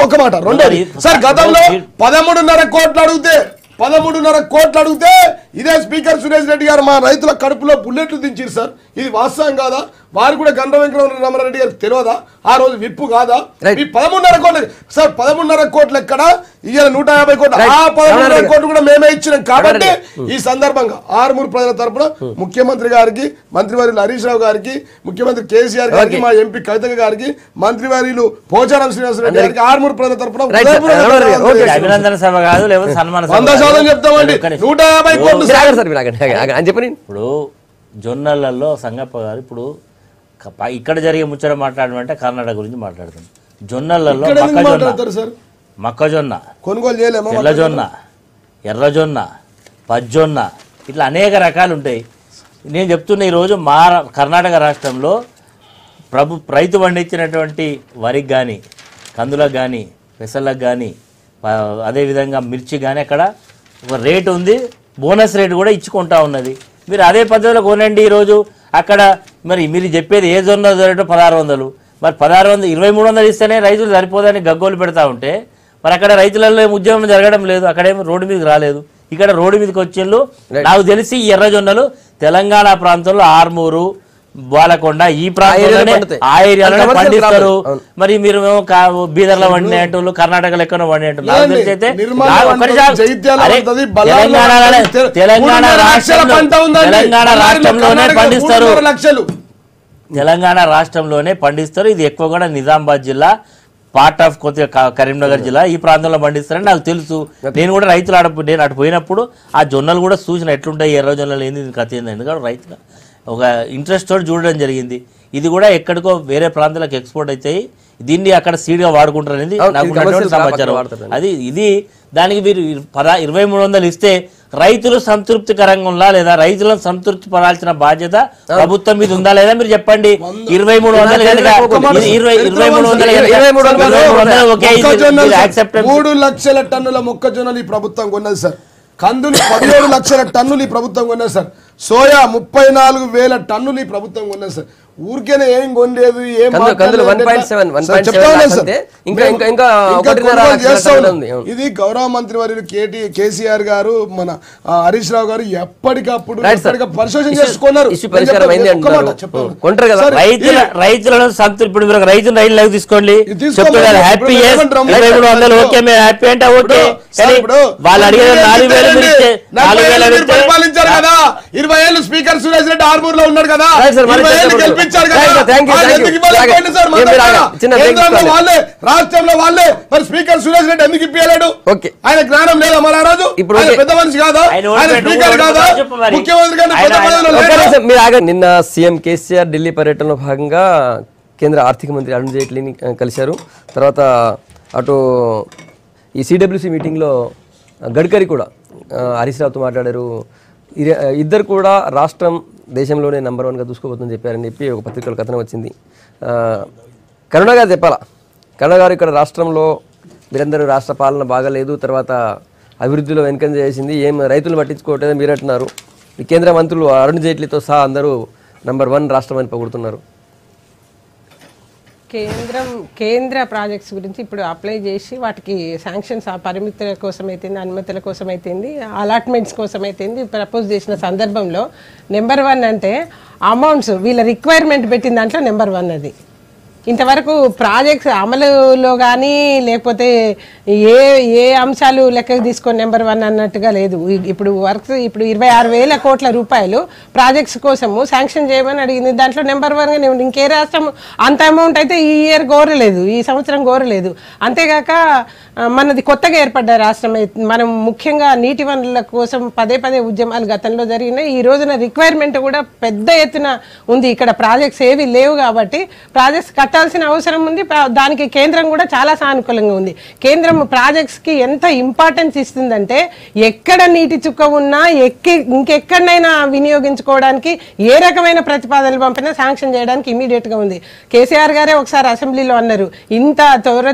ఒక్క మాట. రెండోది సార్, గతంలో 13.5 కోట్లు అడిగితే ఇదే స్పీకర్ సురేష్ రెడ్డి గారు మా రైతుల కడుపులో బుల్లెట్లు దించారు సార్. ఇది వాస్తవం కాదా? వారు కూడా గంట వెంకటరామరెడ్డి గారికి తెలియదా? ఆ రోజు విప్పు కాదా? ఈ 13.5 కోట్లు సార్, 13.5 కోట్లు ఎక్కడ ఇవాళ 150 కోట్లు, ఆ 13.5 కోట్లు కూడా మేమే ఇచ్చినాం. కాబట్టి ఈ సందర్భంగా ఆర్మూర్ ప్రజల తరపున ముఖ్యమంత్రి గారికి, మంత్రివర్యులు హరీష్ రావు గారికి, ముఖ్యమంత్రి కేసీఆర్ గారికి, మా ఎంపీ కవిత గారికి, మంత్రివర్యులు పోచారం శ్రీనివాసరెడ్డి గారికి ఆర్మూర్ ప్రజల తరపున అభినందన సభ కాదు, లేకపోతే సన్మాన చెప్తామండి. 150 కోట్లు చెప్పండి. ఇప్పుడు జొన్నలలో సంగప్ప గారు ఇప్పుడు ఇక్కడ జరిగే ముచ్చట మాట్లాడమంటే కర్ణాటక గురించి మాట్లాడుతాం. జొన్నలలో మొక్కజొన్న, కొనుగోలు చేయలేము, తెల్లజొన్న, ఎర్రజొన్న, పజ్జొన్న ఇట్లా అనేక రకాలు ఉంటాయి. నేను చెప్తున్న ఈరోజు మా కర్ణాటక రాష్ట్రంలో రైతు పండించినటువంటి వరికి కానీ, కందులకు కానీ, పెసలకు కానీ, అదేవిధంగా మిర్చి కానీ అక్కడ ఒక రేటు ఉంది, బోనస్ రేటు కూడా ఇచ్చుకుంటా ఉన్నది. మీరు అదే పద్ధతిలో కొనండి. ఈరోజు అక్కడ మరి మీరు చెప్పేది ఏ జొన్న రేటు 1600, మరి 1600 2300 ఇస్తేనే రైతులు సరిపోదని గగ్గోలు పెడతా ఉంటే మరి అక్కడ రైతులలో ఉద్యమం జరగడం లేదు, అక్కడేమో రోడ్డు మీదకి రాలేదు. ఇక్కడ రోడ్డు మీదకి వచ్చిండ్రు. నాకు తెలిసి ఈ ఎర్రజొన్నలు తెలంగాణ ప్రాంతంలో ఆర్మూరు, బాలకొండ ఈ ప్రాంతంలోనే ఆ ఏరియాలో పండిస్తారు. మరి మీరు బీదర్లో వండిన అంటూ కర్ణాటకలో ఎక్కడో వండి అంటారు. తెలంగాణ రాష్ట్రంలోనే పండిస్తారు, తెలంగాణ రాష్ట్రంలోనే పండిస్తారు. ఇది ఎక్కువ కూడా నిజామాబాద్ జిల్లా, పార్ట్ ఆఫ్ కొద్దిగా కరీంనగర్ జిల్లా ఈ ప్రాంతంలో పండిస్తారని నాకు తెలుసు. నేను కూడా రైతులు నేను అటు పోయినప్పుడు ఆ జొన్నలు కూడా చూసిన ఎట్లుంటాయి, ఎర్ర జొన్నలు ఏంది కథ ఏంది, ఎందుకంటే రైతులు ఒక ఇంట్రెస్ట్ తోటి చూడడం జరిగింది. ఇది కూడా ఎక్కడికో వేరే ప్రాంతాలకు ఎక్స్పోర్ట్ అవుతాయి, దీన్ని అక్కడ సీడ్గా వాడుకుంటారు అనేది నాకు సమాచారం. ఇది దానికి మీరు 2300 ఇస్తే రైతులు సంతృప్తికరంగా ఉందా లేదా, రైతులను సంతృప్తి పడాల్సిన బాధ్యత ప్రభుత్వం మీద ఉందా లేదా మీరు చెప్పండి. 2300 3 లక్షల టన్నుల మొక్కజొన్నలు ఈ ప్రభుత్వం కొన్నది సార్. కందులు 17 లక్షల టన్నులు ఈ ప్రభుత్వం కొన్నది సార్. సోయా 34,000 టన్నులు ఈ ప్రభుత్వం కొన్నది సార్. ఊరికేనే ఏం కొనలేదు, ఇది గౌరవ మంత్రి వర్యులు కేసీఆర్ గారు, మన హరీష్ రావు గారు ఎప్పటికప్పుడు పరిశోధన చేసుకున్నారు. రైతులను సంతృప్తి, ఇప్పుడు మీరు రైతులు రైలు తీసుకోండి, హ్యాపీ అంటే ఓకే, వాళ్ళు అడిగేది 4,000 పరిపాలించారు కదా. 20 ఏళ్ళు స్పీకర్ సురేష్ రెడ్డి ఆర్మూర్ లో ఉన్నాడు కదా, 20 ఏళ్ళు గెలిపించారు కదా. రాష్ట్రంలో వాళ్ళే మరి స్పీకర్ సురేష్ రెడ్డి ఎందుకు ఇప్పించలేడు? ఆయన జ్ఞానం లేదా? మరి ఆ రోజు పెద్ద మనిషి కాదా? స్పీకర్ కాదా? ముఖ్యమంత్రి. నిన్న సీఎం కేసీఆర్ ఢిల్లీ పర్యటనలో భాగంగా కేంద్ర ఆర్థిక మంత్రి అరుణ్ జైట్లీని కలిశారు. తర్వాత అటు ఈ సిడబ్ల్యూసీ మీటింగ్లో గడ్కరీ కూడా హరీష్ రావుతో మాట్లాడారు. ఇద్దరు కూడా రాష్ట్రం దేశంలోనే నెంబర్ 1గా దూసుకోబోతుందని చెప్పారని చెప్పి ఒక పత్రికలో కథనం వచ్చింది. కరుణ గారు చెప్పాలా, కరుణ గారు ఇక్కడ రాష్ట్రంలో మీరందరూ రాష్ట్ర పాలన బాగాలేదు, తర్వాత అభివృద్ధిలో వెనుకంజ చేసింది, ఏం రైతులు పట్టించుకోవట్లేదని మీరు అంటున్నారు. ఈ కేంద్ర మంత్రులు అరుణ్ జైట్లీతో సహా అందరూ నెంబర్ 1 రాష్ట్రం అని పొగుడుతున్నారు. కేంద్ర ప్రాజెక్ట్స్ గురించి ఇప్పుడు అప్లై చేసి వాటికి శాంక్షన్స్ ఆ పరిమితుల కోసం అయితేంది, అనుమతుల కోసం అయితేంది, అలాట్మెంట్స్ కోసం అయితేంది ప్రపోజ్ చేసిన సందర్భంలో నెంబర్ 1 అంటే అమౌంట్స్ వీళ్ళ రిక్వైర్మెంట్ పెట్టిన దాంట్లో నెంబర్ 1 అది. ఇంతవరకు ప్రాజెక్ట్స్ అమలులో కానీ లేకపోతే ఏ అంశాలు లెక్కకు తీసుకొని నెంబర్ 1 అన్నట్టుగా లేదు. ఇప్పుడు 26,000 కోట్ల రూపాయలు ప్రాజెక్ట్స్ కోసము శాంక్షన్ చేయమని అడిగింది. దాంట్లో నెంబర్ 1గా ఇంకే రాష్ట్రం అంత అమౌంట్ అయితే ఈ ఇయర్ కోరలేదు, ఈ సంవత్సరం కోరలేదు. అంతేగాక మనది కొత్తగా ఏర్పడ్డ రాష్ట్రం. మనం ముఖ్యంగా నీటి వనరుల కోసం పదే ఉద్యమాలు గతంలో జరిగినాయి. ఈ రోజున రిక్వైర్మెంట్ కూడా పెద్ద ఎత్తున ఉంది. ఇక్కడ ప్రాజెక్ట్స్ ఏవి లేవు కాబట్టి ప్రాజెక్ట్స్ కట్టాల్సిన అవసరం ఉంది. దానికి కేంద్రం కూడా చాలా సానుకూలంగా ఉంది. కేంద్రం ప్రాజెక్ట్స్కి ఎంత ఇంపార్టెన్స్ ఇస్తుందంటే ఎక్కడ నీటి చుక్క ఉన్నా ఇంకెక్కడైనా వినియోగించుకోవడానికి ఏ రకమైన ప్రతిపాదనలు పంపినా శాంక్షన్ చేయడానికి ఇమీడియట్గా ఉంది. కేసీఆర్ గారే ఒకసారి అసెంబ్లీలో అన్నారు, ఇంత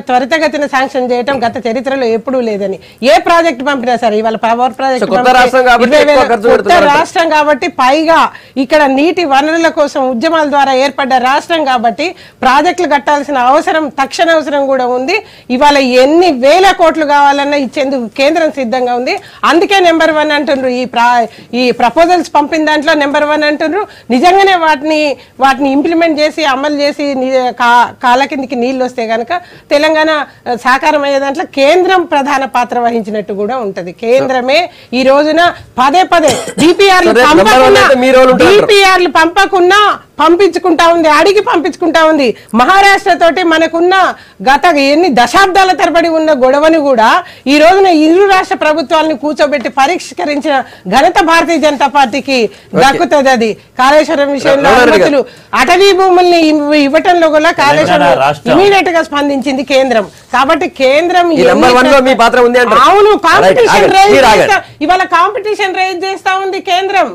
త్వరితగతిన శాంక్షన్ చేయడం గత చరిత్రలో ఎప్పుడూ లేదని. ఏ ప్రాజెక్ట్ పంపినా సరే, ఇవాళ పవర్ ప్రాజెక్ట్ కొత్త రాష్ట్రం కాబట్టి, పైగా ఇక్కడ నీటి వనరుల కోసం ఉద్యమాల ద్వారా ఏర్పడ్డ రాష్ట్రం కాబట్టి ప్రాజెక్టులు కట్టాల్సిన అవసరం, తక్షణ అవసరం కూడా ఉంది. ఇవాళ ఎన్ని వేల కోట్లు కావాలన్నా ఇచ్చేందుకు కేంద్రం సిద్ధంగా ఉంది. అందుకే నెంబర్ 1 అంటుండ్రు. ఈ ప్రపోజల్స్ పంపిన దాంట్లో నెంబర్ 1 అంటుండ్రు. నిజంగానే వాటిని ఇంప్లిమెంట్ చేసి అమలు చేసి కాళ్ళ కిందికి నీళ్ళు వస్తే కనుక తెలంగాణ సాకారం అయ్యే దాంట్లో కేంద్రం ప్రధాన పాత్ర వహించినట్టు కూడా ఉంటది. కేంద్రమే ఈ రోజున పదే డిపిఆర్లు పంపకున్నా పంపించుకుంటా ఉంది, అడిగి పంపించుకుంటా ఉంది. మహారాష్ట్ర తోటి మనకున్న గత ఎన్ని దశాబ్దాల తరబడి ఉన్న గొడవను కూడా ఈ రోజున ఇరు రాష్ట్ర ప్రభుత్వాలను కూర్చోబెట్టి పరిష్కరించిన ఘనత భారతీయ జనతా పార్టీకి దక్కుతుంది. అది కాళేశ్వరం విషయంలో అనుమతులు, అటవీ భూముల్ని ఇవ్వటంలో కూడా కాళేశ్వరం ఇమీడియట్ గా స్పందించింది కేంద్రం. కాబట్టి కేంద్రం అవును ఇవాళ కాంపిటీషన్ రేజ్ చేస్తా ఉంది కేంద్రం.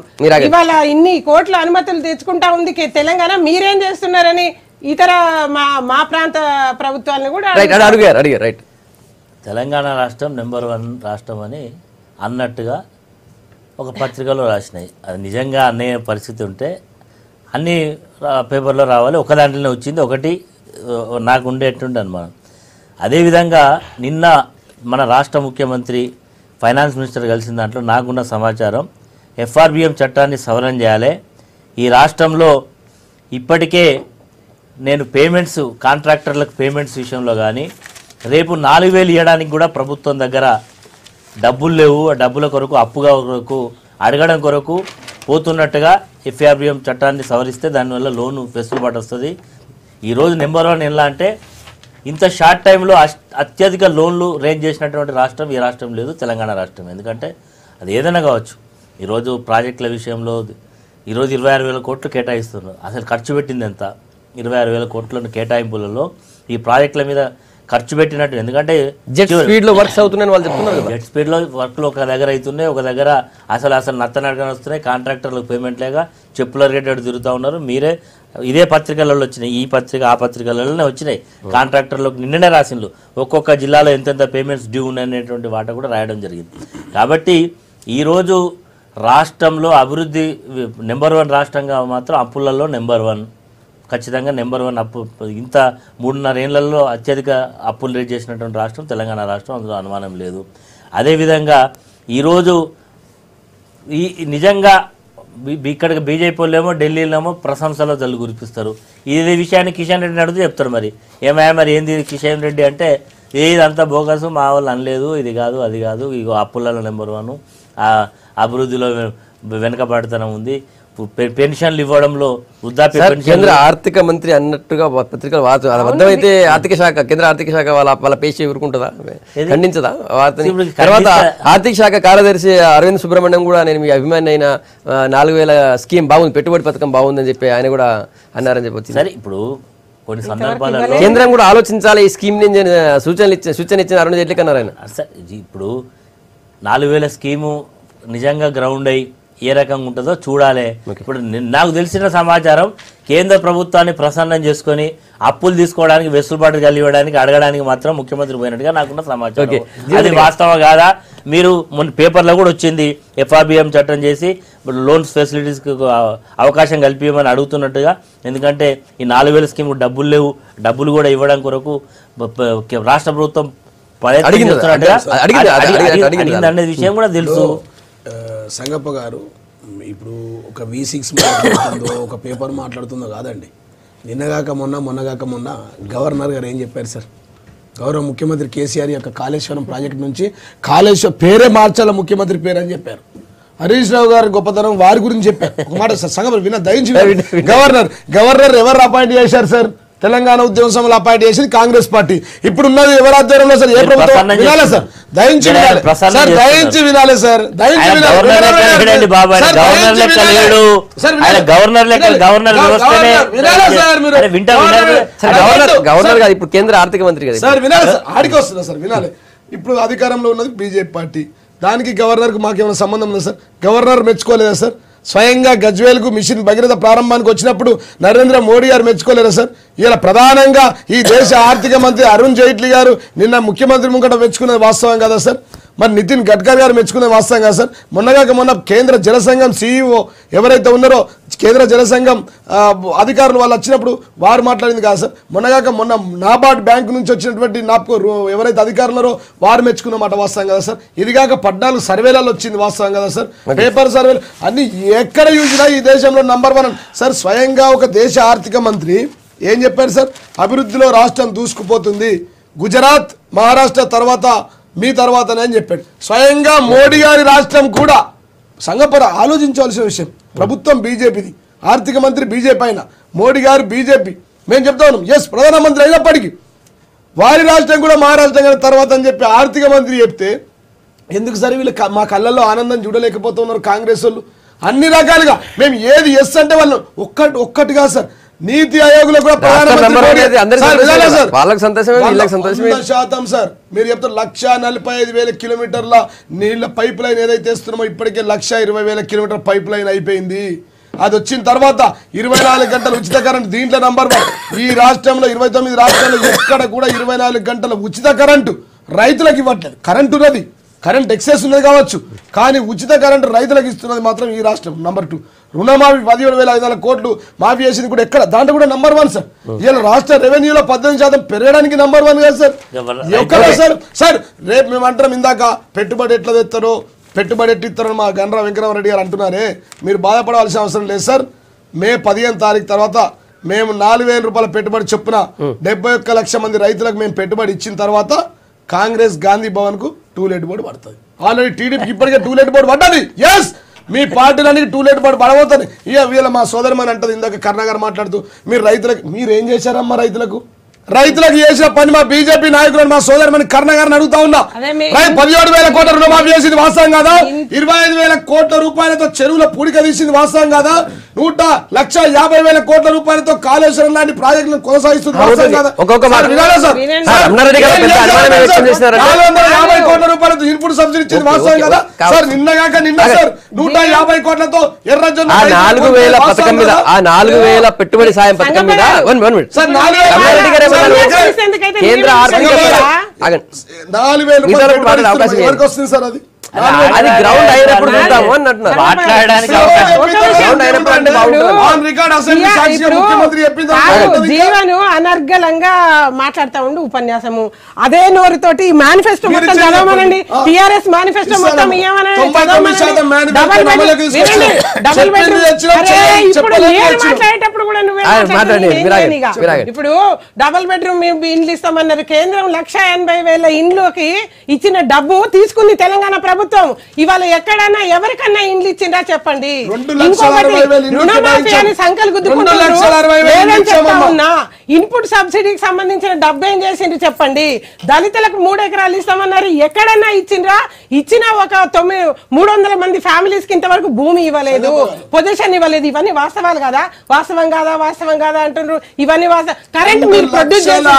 ఇవాళ ఇన్ని కోట్ల అనుమతులు తెచ్చుకుంటా ఉంది తెలంగాణ. మీరేం చేస్తున్నారని ఇతర మా ప్రాంత ప్రభుత్వాలను కూడా అడిగారు. తెలంగాణ రాష్ట్రం నెంబర్ 1 రాష్ట్రం అని అన్నట్టుగా ఒక పత్రికలో రాసినాయి. అది నిజంగా అనే పరిస్థితి ఉంటే అన్ని పేపర్లో రావాలి. ఒక దాంట్లోనే వచ్చింది, ఒకటి నాకు ఉండేటువంటి అనుమానం. అదేవిధంగా నిన్న మన రాష్ట్ర ముఖ్యమంత్రి ఫైనాన్స్ మినిస్టర్ కలిసిన దాంట్లో నాకున్న సమాచారం, FRBM చట్టాన్ని సవరణ చేయాలి. ఈ రాష్ట్రంలో ఇప్పటికే నేను పేమెంట్స్, కాంట్రాక్టర్లకు పేమెంట్స్ విషయంలో కానీ రేపు 4,000 ఇవ్వడానికి కూడా ప్రభుత్వం దగ్గర డబ్బులు లేవు. ఆ డబ్బుల కొరకు అప్పుగా కొరకు అడగడం కొరకు పోతున్నట్టుగా FRBM చట్టాన్ని సవరిస్తే దానివల్ల లోను వెసులుబాటు వస్తుంది. ఈరోజు నెంబర్ 1 ఎలా అంటే ఇంత షార్ట్ టైంలో అత్యధిక లోన్లు రేంజ్ చేసినటువంటి రాష్ట్రం ఈ రాష్ట్రం లేదు, తెలంగాణ రాష్ట్రం. ఎందుకంటే అది ఏదైనా కావచ్చు. ఈరోజు ప్రాజెక్టుల విషయంలో ఈరోజు 26,000 కోట్లు కేటాయిస్తున్నారు. అసలు ఖర్చు పెట్టింది ఎంత? 26,000 కోట్లను కేటాయింపులలో ఈ ప్రాజెక్టుల మీద ఖర్చు పెట్టినట్టు. ఎందుకంటే జెట్ స్పీడ్లో వర్క్స్ అవుతున్నాయని వాళ్ళు చెప్తున్నారు. జెట్ స్పీడ్లో వర్క్లు ఒక దగ్గర అవుతున్నాయి, ఒక దగ్గర అసలు నత్తనడకన వస్తున్నాయి. కాంట్రాక్టర్లకు పేమెంట్ లేక చెప్పుల రేటెడ్ తిరుగుతూ ఉన్నారు. మీరే ఇదే పత్రికలలో వచ్చినాయి, ఈ పత్రిక ఆ పత్రికలలోనే వచ్చినాయి. కాంట్రాక్టర్లకు నిన్ననే రాసిండ్రు ఒక్కొక్క జిల్లాలో ఎంతెంత పేమెంట్స్ డ్యూ ఉన్నాయనేటువంటి వాట కూడా రాయడం జరిగింది. కాబట్టి ఈరోజు రాష్ట్రంలో అభివృద్ధి నెంబర్ 1 రాష్ట్రంగా మాత్రం అప్పులలో నెంబర్ 1, ఖచ్చితంగా నెంబర్ 1 అప్పు. ఇంత 3.5 ఏళ్లలో అత్యధిక అప్పులు రేట్ చేసినటువంటి రాష్ట్రం తెలంగాణ రాష్ట్రం, అందులో అనుమానం లేదు. అదేవిధంగా ఈరోజు నిజంగా ఇక్కడికి బీజేపీ వాళ్ళేమో ఢిల్లీలోమో ప్రశంసలో జల్లు కురిపిస్తారు. ఇదే విషయాన్ని కిషన్ రెడ్డిని అడిగితే చెప్తారు. ఏమయ్యా మరి ఏంది కిషన్ రెడ్డి అంటే, ఏదంతా బోగసు, మా వాళ్ళు అనలేదు, ఇది కాదు అది కాదు, ఇగో అప్పులలో నెంబర్ 1, అభివృద్ధిలో వెనుకబడతనం ఉంది, పెన్షన్లు ఇవ్వడంలో వృద్ధాప్య కేంద్ర ఆర్థిక మంత్రి అన్నట్టుగా పత్రికలు అర్థమైతే ఆర్థిక శాఖ, కేంద్ర ఆర్థిక శాఖ వాళ్ళ పేషి ఊరుకుంటుందా, ఖండించదా వార్తని? తర్వాత ఆర్థిక శాఖ కార్యదర్శి అరవింద్ సుబ్రహ్మణ్యం కూడా నేను మీ అభిమాని అయిన 4,000 స్కీమ్ బాగుంది, పెట్టుబడి పథకం బాగుందని చెప్పి ఆయన కూడా అన్నారని చెప్పొచ్చు. సరే, ఇప్పుడు కొన్ని సందర్భాలలో కేంద్రం కూడా ఆలోచించాలి ఈ స్కీమ్ నుంచి సూచన ఇచ్చిన అరుణ్ జైట్లీకి అన్నారు ఆయన. ఇప్పుడు 4,000 స్కీము నిజంగా గ్రౌండ్ అయ్యి ఏ రకంగా ఉంటుందో చూడాలి. ఇప్పుడు నాకు తెలిసిన సమాచారం, కేంద్ర ప్రభుత్వాన్ని ప్రసన్నం చేసుకొని అప్పులు తీసుకోవడానికి వెసులుబాటు కలిగడానికి అడగడానికి మాత్రం ముఖ్యమంత్రి పోయినట్టుగా నాకున్న సమాచారం. అది వాస్తవం కాదా? మీరు మొన్న పేపర్లో కూడా వచ్చింది FRBM చట్టం చేసి లోన్స్ ఫెసిలిటీస్కి అవకాశం కల్పించమని అడుగుతున్నట్టుగా. ఎందుకంటే ఈ 4000 స్కీమ్ డబ్బులు లేవు, డబ్బులు కూడా ఇవ్వడం కొరకు రాష్ట్ర ప్రభుత్వం అడిగిందనే విషయం కూడా తెలుసు. సంగప్ప గారు ఇప్పుడు ఒక V6 మాట్లాడుతుందో ఒక పేపర్ మాట్లాడుతుందో కాదండి. నిన్నగాక మొన్న గవర్నర్ గారు ఏం చెప్పారు సార్? గౌరవ ముఖ్యమంత్రి కేసీఆర్ యొక్క కాళేశ్వరం ప్రాజెక్టు నుంచి కాళేశ్వరం పేరే మార్చాల ముఖ్యమంత్రి పేరు అని చెప్పారు. హరీష్ రావు గారి గొప్పతనం వారి గురించి చెప్పారు. ఒక మాట సార్ సంగప్ప విన దయించి గవర్నర్ ఎవరు అపాయింట్ చేశారు సార్? తెలంగాణ ఉద్యమ సమయంలో అపాయింట్ చేసింది కాంగ్రెస్ పార్టీ. ఇప్పుడు ఉన్నది ఎవరి ఆధ్వర్యంలో సార్? ఏ ప్రభుత్వం? వినాలి సార్, దయించి వినాలి సార్, దయించి వినాలి సార్, దయించి గవర్నర్ గారు ఇప్పుడు కేంద్ర ఆర్థిక మంత్రి కదా సార్. వినాలి సార్, ఆడికి వస్తున్నా సార్, వినాలి. ఇప్పుడు అధికారంలో ఉన్నది బీజేపీ పార్టీ, దానికి గవర్నర్కి మాకేమైనా సంబంధం లేదు సార్? Governor మెచ్చుకోలేదా sir? స్వయంగా గజ్వేల్కు మిషన్ భగీరథ ప్రారంభానికి వచ్చినప్పుడు నరేంద్ర మోడీ గారు మెచ్చుకోలేరు సార్? ఇలా ప్రధానంగా ఈ దేశ ఆర్థిక మంత్రి అరుణ్ జైట్లీ గారు నిన్న ముఖ్యమంత్రి ముంగట మెచ్చుకునేది వాస్తవం కదా సార్? మరి నితిన్ గడ్కరీ గారు మెచ్చుకునే వాస్తవం కదా సార్? మొన్న కేంద్ర జలసంఘం CEO ఎవరైతే ఉన్నారో కేంద్ర జలసంఘం అధికారులు వాళ్ళు వచ్చినప్పుడు వారు మాట్లాడింది కాదు సార్? మొన్న నాబార్డ్ బ్యాంకు నుంచి వచ్చినటువంటి నాప్కో ఎవరైతే అధికారులరో వారు మెచ్చుకున్న మాట వాస్తవం కదా సార్? ఇదిగాక 14 సర్వేలలో వచ్చింది వాస్తవం కదా సార్? పేపర్ సర్వేలు అన్ని ఎక్కడ చూసినా ఈ దేశంలో #1 సార్. స్వయంగా ఒక దేశ ఆర్థిక మంత్రి ఏం చెప్పారు సార్? అభివృద్ధిలో రాష్ట్రం దూసుకుపోతుంది, గుజరాత్ మహారాష్ట్ర తర్వాత మీ తర్వాతనే అని చెప్పాడు. స్వయంగా మోడీ గారి రాష్ట్రం కూడా సంగపర ఆలోచించవలసిన విషయం. ప్రభుత్వం బీజేపీది, ఆర్థిక మంత్రి బీజేపీ అయినా మోడీ గారు బీజేపీ. మేము చెప్తా ఉన్నాం ఎస్ ప్రధానమంత్రి అయినప్పటికీ వారి రాష్ట్రం కూడా మహారాష్ట్రం గారి తర్వాత అని చెప్పి ఆర్థిక మంత్రి చెప్తే ఎందుకు సరే వీళ్ళు మా కళ్ళల్లో ఆనందం చూడలేకపోతున్నారు కాంగ్రెస్ వాళ్ళు? అన్ని రకాలుగా మేము ఏది ఎస్ అంటే వాళ్ళు ఒక్కటిగా సార్ నీతి ఆయోగ్లో కూడా శాతం సార్ మీరు చెప్తారు 1,45,000 కిలోమీటర్ల నీళ్ళ పైప్ లైన్ ఏదైతే ఇస్తున్నామో ఇప్పటికే 1,20,000 కిలోమీటర్ పైప్ లైన్ అయిపోయింది. అది వచ్చిన తర్వాత 24 గంటల ఉచిత కరెంట్ దీంట్లో #1. ఈ రాష్ట్రంలో 29 రాష్ట్రాల్లో ఎక్కడ కూడా 24 గంటల ఉచిత కరెంటు రైతులకు ఇవ్వట్లేదు. కరెంటు ఉన్నది, కరెంట్ ఎక్సెస్ ఉన్నది కావచ్చు, కానీ ఉచిత కరెంటు రైతులకు ఇస్తున్నది మాత్రం ఈ రాష్ట్రం. #2 రుణమాఫీ 17,500 కోట్లు మాఫీ చేసింది కూడా ఎక్కడ? దాంట్లో కూడా #1 సార్. ఇలా రాష్ట్ర రెవెన్యూలో 18% పెరగడానికి #1 కదా సార్? ఎక్కడ సార్? సార్ రేపు మేము అంటాం ఇందాక పెట్టుబడి ఎట్లా తెస్తారో పెట్టుబడి ఎట్టిస్తారో మా గండ్రా వెంకటరామరెడ్డి గారు అంటున్నారే, మీరు బాధపడవలసిన అవసరం లేదు సార్. మే 15వ తారీఖు తర్వాత మేము 4,000 రూపాయల పెట్టుబడి చొప్పున 71 లక్షల మంది రైతులకు మేము పెట్టుబడి ఇచ్చిన తర్వాత కాంగ్రెస్ గాంధీ భవన్ కు టూలెట్ బోర్డు పడుతుంది. ఆల్రెడీ టీడీపీకి ఇప్పటికే టూలెట్ బోర్డు పడ్డది. ఎస్ మీ పార్టీలన్నీ టూలెట్ బోర్డు పడబోతుంది. ఇక వీళ్ళ మా సోదరమని అంటది ఇందాక కర్ణ గారు మాట్లాడుతూ మీరు రైతులకు మీరేం చేశారమ్మా? రైతులకు చేసిన పని మా బీజేపీ నాయకులను మా సోదరమని కర్ణ గారిని అడుగుతా ఉన్నా. 17,000 కోట్ల రుణమాఫీ చేసింది వాస్తవం కాదా? 25,000 కోట్ల రూపాయలతో చెరువుల పూడిక తీసింది వాస్తవం కాదా? 1,50,000 కోట్ల రూపాయలతో కాళేశ్వరం లాంటి ప్రాజెక్టులను కొనసాగిస్తుంది వాస్తవం కాదా? 450 కోట్ల రూపాయలతో ఇన్పుట్ సబ్సిడీ ఇచ్చింది వాస్తవం కదా సార్? నిన్న సార్ 150 కోట్లతో ఎర్రజొన్న 4,000 పథకం మీద 4,000 పెట్టుబడి సాయం పథకం మీద సార్ కేంద్ర ఆర్థిక 4,000 వరకు వస్తుంది సార్. అది గ్రౌండ్ అయినప్పుడు చూద్దాము అని అంటున్నారు. జీవను అనర్గళంగా మాట్లాడుతా ఉండు ఉపన్యాసము అదే నోరుతోటి మేనిఫెస్టో మొత్తం చదవమనండి. టిఆర్ఎస్ మేనిఫెస్టో మొత్తం మాట్లాడేటప్పుడు కూడా నువ్వే ఇప్పుడు డబుల్ బెడ్రూమ్ ఇండ్లు ఇస్తామన్నారు. కేంద్రం 1,80,000 ఇండ్లకి ఇచ్చిన డబ్బు తీసుకుంది తెలంగాణ ప్రభుత్వం. ఇవాళ ఎక్కడన్నా ఎవరికన్నా ఇండ్లు ఇచ్చిందా చెప్పండి? ఇంకొకటి రుణమాఫీ అని సంకల్ గుద్దుకుంటున్నా. ఇన్పుట్ సబ్సిడీకి సంబంధించిన డబ్బు ఏం చేసిండ్రు చెప్పండి? దళితులకు 3 ఎకరాలు ఇస్తామన్నారు, ఎక్కడన్నా ఇచ్చిండ్రా? ఇచ్చిన ఒక 300 మంది ఫ్యామిలీస్ కి ఇంతవరకు భూమి ఇవ్వలేదు, పొజిషన్ ఇవ్వలేదు. ఇవన్నీ వాస్తవాలు కదా? వాస్తవం కాదా అంటున్నారు. ఇవన్నీ కరెంట్ మీరు ప్రొడ్యూస్ చేసిండ్రా?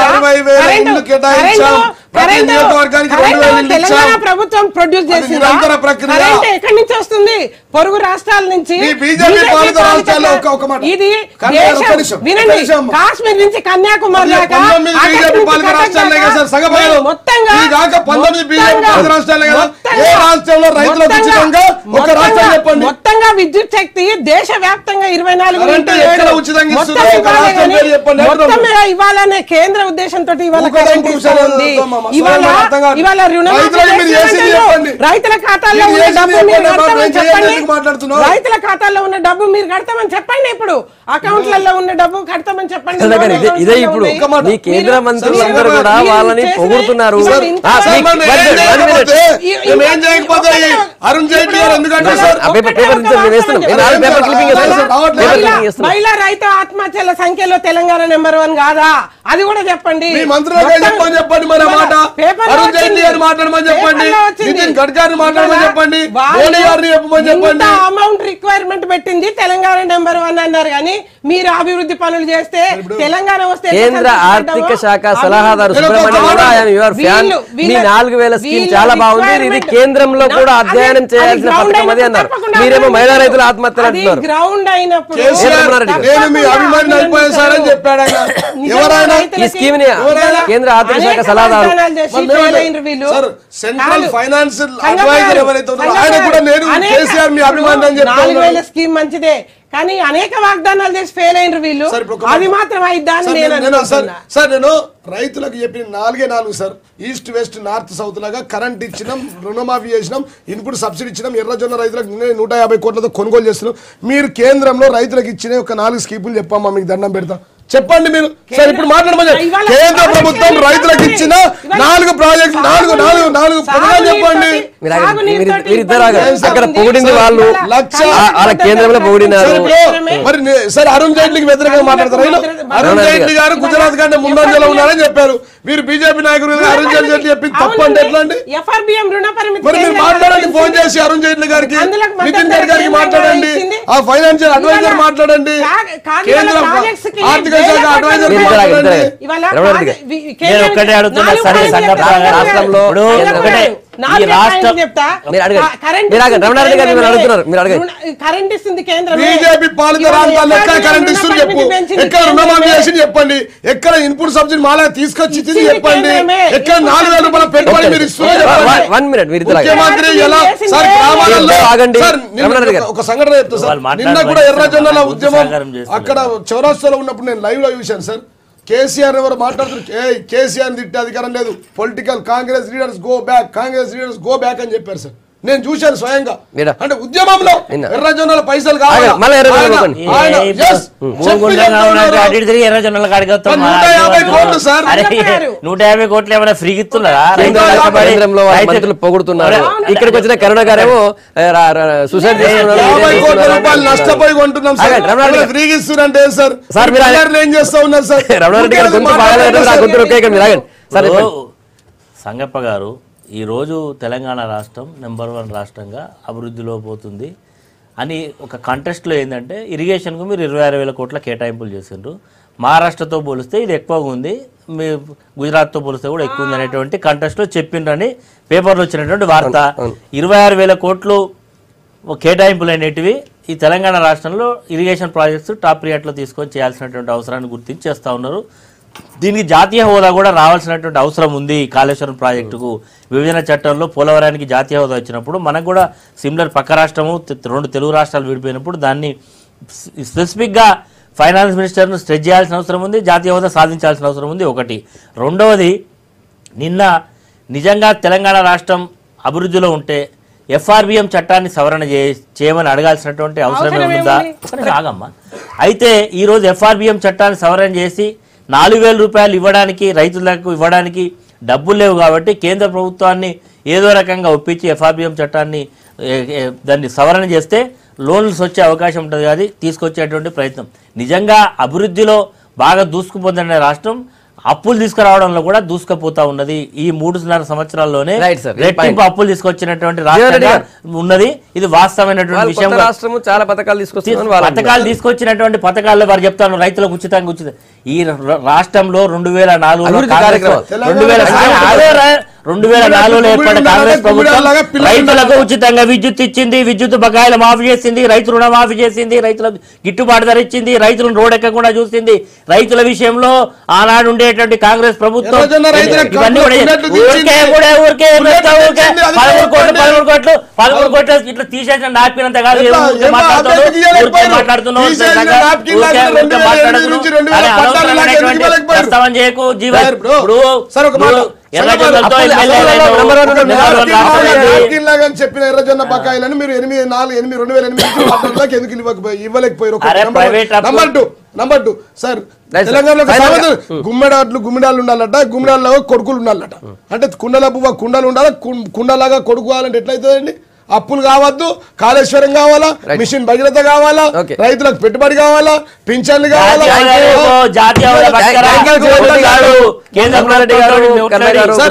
తెలంగాణ ప్రభుత్వం ప్రొడ్యూస్ చేసింది. వస్తుందా? నిరంతర ప్రక్రియ. కరెంట్ ఎక్కడి నుంచి వస్తుంది? పొరుగు రాష్ట్రాల నుంచి. ఈ బీజేపీ పాలిత రాష్ట్రాల్లో ఒక మాట. ఇది ఒక్క నిమిషం. వినండి, కాశ్మీర్ నుంచి కన్యాకుమారి దాకా 19 బీజేపీ పాలిత రాష్ట్రాలే కదా సార్, సగభాగం. మొత్తంగా ఈ కాక 19 బీజేపీ పాలిత రాష్ట్రాలే కదా. ఏ రాష్ట్రంలో రైతులకు ఉచితంగా ఒక రాష్ట్రం చెప్పండి. మొత్తంగా విద్యుత్ శక్తి దేశ వ్యాప్తంగా 24 కరెంట్ ఎక్కడ ఉచితంగా ఇస్తుందో ఒక రాష్ట్రం పేరు చెప్పండి. మొత్తం ఇవ్వాలనే కేంద్ర ఉద్దేశంతో ఇవాళ కరెంట్ ఇస్తుంది. ఇవాళ రైతులకు మీరు ఏసీ చెప్పండి. రైతుల ఖాతాల్లో ఉన్న డబ్బు మీరు కడతామని చెప్పండి. రైతుల ఖాతాల్లో ఉన్న డబ్బు మీరు కడతామని చెప్పండి. ఇప్పుడు అకౌంట్లలో ఉన్న డబ్బు కడతామని చెప్పండి. ఇదే ఇప్పుడు మీ కేంద్ర మంత్రులు అందరూ కూడా వాళ్ళని పొగుడుతున్నారు. అరుణ్ జైట్లీ గారు ఎందుకంటే సార్ మహిళా రైతు ఆత్మహత్యల సంఖ్యలో తెలంగాణ నెంబర్ 1 కాదా? అది కూడా చెప్పండి. మీ మంత్రులుగా చెప్పండి మరి మాట. అరుణ్ జైట్లీ గారు మాట్లాడమని చెప్పండి, నితిన్ గడ్కరీ మాట్లాడమని చెప్పండి, మోడీ గారిని చెప్పమని చెప్పండి. అమౌంట్ రిక్వైర్మెంట్ పెట్టింది తెలంగాణ నెంబర్ 1 అన్నారు. కానీ మీరు అభివృద్ధి పనులు చేస్తే తెలంగాణ వస్తే కేంద్ర ఆర్థిక శాఖ సలహాదారు సుబ్రహ్మణ్యం కూడా your fan. మీ 4000 స్కీమ్ చాలా బాగుంది, ఇది కేంద్రంలో కూడా అధ్యయనం చేయాల్సిన పథకం అది అన్నారు. మీరేమో మహిళా రైతుల ఆత్మహత్యలు అంటున్నారు. గ్రౌండ్ అయినప్పుడు నేను మీ అభిమాని అయిపోయాను సార్ అని చెప్పాడు ఆయన. ఎవరైనా ఈ స్కీమ్ ని కేంద్ర ఆర్థిక శాఖ సలహాదారు సెంట్రల్ ఫైనాన్షియల్ అడ్వైజర్ ఎవరైతే ఉన్నారో ఆయన కూడా నేను కేసీఆర్ మీ అభిమాని అని చెప్పాను. 4000 స్కీమ్ మంచిదే, కానీ అనేక వాగ్దానాలు చేసి ఫెయిల్ అయినరు వీళ్ళు. అది మాత్రం అయిద్దాన్ని నేను రైతులకు చెప్పిన 4 sir. East west north south లాగా కరెంట్ ఇచ్చినాం, రుణమాఫీ చేసినాం, ఇన్పుట్ సబ్సిడీ ఇచ్చినాం, ఎర్రజొన్న రైతులకు 150 కోట్లతో కొనుగోలు చేస్తున్నాం. మీరు కేంద్రంలో రైతులకు ఇచ్చిన ఒక 4 స్కీములు చెప్పమ్మా, మీకు దండం పెడతా చెప్పండి మీరు. సార్ ఇప్పుడు మాట్లాడమని కేంద్ర ప్రభుత్వం రైతులకు ఇచ్చిన 4 ప్రాజెక్టులు 4 పథకాలు చెప్పండి. అక్కడ పొగిడింది వాళ్ళు, వాళ్ళ కేంద్రంలో పొగిడినారు. మరి సార్ అరుణ్ జైట్లీకి వ్యతిరేకంగా మాట్లాడతారు. అరుణ్ జైట్లీ గారు గుజరాత్ కంటే ముందంజలో ఉన్నారని చెప్పారు. మీరు బీజేపీ నాయకులు అరుణ్ జైట్లీ చెప్పింది తప్పండి ఎట్లా అండి? మరి మీరు మాట్లాడండి, ఫోన్ చేసి అరుణ్ జైట్లీ గారికి, నితిన్ గడ్కరీకి మాట్లాడండి, ఆ ఫైనాన్షియల్ అడ్వైజర్ మాట్లాడండి, కేంద్ర ఆర్థిక శాఖ అడ్వైజర్ మాట్లాడండి. నేను ఒక్కటే అడుగుతున్నా సరే సంగప్ప రాష్ట్రంలో ఈ రాష్ట్రం కరెంట్ ఇస్తుంది కేంద్రం. బీజేపీ పాలిత రాష్ట్రాల్లో ఎక్కడ కరెంట్ ఇస్తుంది చెప్పు, ఎక్కడ రుణమాఫీ చేసి చెప్పండి, ఎక్కడ ఇన్పుట్ సబ్సిడీ మాలా తీసుకొచ్చి చెప్పండి, ఎక్కడ 4000 రూపాయల పెట్టుబడి మీరు ఇస్తున్నారు. ముఖ్యమంత్రి ఎలా సార్ గ్రామాలలో ఒక సంఘటన చెప్తా సార్. నిన్న కూడా ఎర్రజొన్నల ఉద్యమం అక్కడ చౌరస్తాలో ఉన్నప్పుడు నేను లైవ్ లో చూశాను సార్. కేసీఆర్ ఎవరు మాట్లాడుతున్నారు, కేసీఆర్ తిట్టే అధికారం లేదు, political Congress leaders go back, Congress leaders go back అని చెప్పారు సార్. నేను చూశాను స్వయంగా. అంటే ఉద్యమంలో ఎర్రజొన్నల పైసలు కావాలి, 150 కోట్లు సార్. 150 కోట్లు ఏమైనా ఫ్రీ ఇస్తున్నారా? పొగుడుతున్నారు. ఇక్కడికి వచ్చిన కరుణ గారేమో సూసైడ్ రూపాయలు నష్టపోయి కొంటున్నాం సార్, ఫ్రీగా ఇస్తున్నారంటే సార్. సార్ మీరు ఏం చేస్తా ఉన్నారు సార్? రమణారెడ్డి గారు సంగప్ప గారు, ఈరోజు తెలంగాణ రాష్ట్రం నెంబర్ 1 రాష్ట్రంగా అభివృద్ధిలో పోతుంది అని ఒక కంటెస్ట్లో ఏంటంటే ఇరిగేషన్కు మీరు 26,000 కోట్ల కేటాయింపులు చేసిండ్రు. మహారాష్ట్రతో పోలిస్తే ఇది ఎక్కువగా ఉంది, మీ గుజరాత్తో పోలిస్తే కూడా ఎక్కువ ఉంది అనేటువంటి కంటెస్ట్లో చెప్పిండ్రని పేపర్లో వచ్చినటువంటి వార్త. 26,000 కోట్లు కేటాయింపులు అనేటివి ఈ తెలంగాణ రాష్ట్రంలో ఇరిగేషన్ ప్రాజెక్ట్స్ టాప్ ప్రియారిటీలో తీసుకొని చేయాల్సినటువంటి అవసరాన్ని గుర్తించి చేస్తూ ఉన్నారు. దీనికి జాతీయ హోదా కూడా రావాల్సినటువంటి అవసరం ఉంది. కాళేశ్వరం ప్రాజెక్టుకు విభజన చట్టంలో పోలవరానికి జాతీయ హోదా వచ్చినప్పుడు మనకు కూడా సిమిలర్ పక్క రాష్ట్రము 2 తెలుగు రాష్ట్రాలు విడిపోయినప్పుడు దాన్ని స్పెసిఫిక్గా ఫైనాన్స్ మినిస్టర్ను స్ట్రెచ్ చేయాల్సిన అవసరం ఉంది, జాతీయ హోదా సాధించాల్సిన అవసరం ఉంది. ఒకటి. రెండవది, నిన్న నిజంగా తెలంగాణ రాష్ట్రం అభివృద్ధిలో ఉంటే FRBM చట్టాన్ని సవరణ చేయమని అడగాల్సినటువంటి అవసరమే ఉందా? ఆగమ్మా. అయితే ఈరోజు FRBM చట్టాన్ని సవరణ చేసి 4,000 రూపాయలు ఇవ్వడానికి, రైతులకు ఇవ్వడానికి డబ్బులు లేవు కాబట్టి కేంద్ర ప్రభుత్వాన్ని ఏదో రకంగా ఒప్పించి FRBM చట్టాన్ని దాన్ని సవరణ చేస్తే లోన్స్ వచ్చే అవకాశం ఉంటుంది. అది తీసుకొచ్చేటువంటి ప్రయత్నం. నిజంగా అభివృద్ధిలో బాగా దూసుకుపోతున్న రాష్ట్రం అప్పులు తీసుకురావడంలో కూడా దూసుకుపోతా ఉన్నది. ఈ 3.5 సంవత్సరాల్లోనే రెట్టింపు అప్పులు తీసుకొచ్చినటువంటి రాష్ట్రంగా ఉన్నది. ఇది వాస్తవమైనటువంటి విషయం. చాలా పథకాలు తీసుకొచ్చినటువంటి పథకాల్లో వారు చెప్తాను రైతులకు ఉచితంగా ఈ రాష్ట్రంలో 2004 2004లో ఏర్పడిన కాంగ్రెస్ ప్రభుత్వం రైతులకు ఉచితంగా విద్యుత్ ఇచ్చింది, విద్యుత్ బకాయిలు మాఫీ చేసింది, రైతు రుణమాఫీ చేసింది, రైతులకు గిట్టుబాటు ధర ఇచ్చింది, రైతులను రోడ్ ఎక్కకుండా చూసింది. రైతుల విషయంలో ఆనాడు ఉండేటువంటి కాంగ్రెస్ ప్రభుత్వం ఇవన్నీ ఊరికే 13 కోట్లు ఇట్లా తీసేసిన నాపినంత కాదు మాట్లాడుతున్నాం చేయకు జీవన్. చెప్పిన ఎర్రజొన్న బకాయిలను మీరు 2008 ఎందుకు ఇవ్వలేకపోయారు? నంబర్ 2 సార్, తెలంగాణలో గుమ్మిడాలు ఉండాలట, గుమ్మిడాల్లో కొడుకులు ఉండాలట. అంటే కుండల పువ్వ కుండలు ఉండాలి, కుండలాగా కొడుకు కావాలంటే ఎట్లయితుందండి? అప్పులు కావద్దు, కాళేశ్వరం కావాలా, మిషన్ భగీరథ కావాలా, రైతులకు పెట్టుబడి కావాలా, పింఛన్లు కావాలా.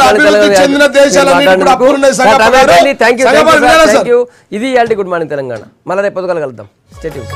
అభివృద్ధి చెందిన దేశాలన్నీ కూడా అప్పులు ఉన్నాయి. ఇది గుడ్ మార్నింగ్ తెలంగాణ. మళ్ళీ రేపు పొద్దుగల కలుద్దాం. Stay tuned.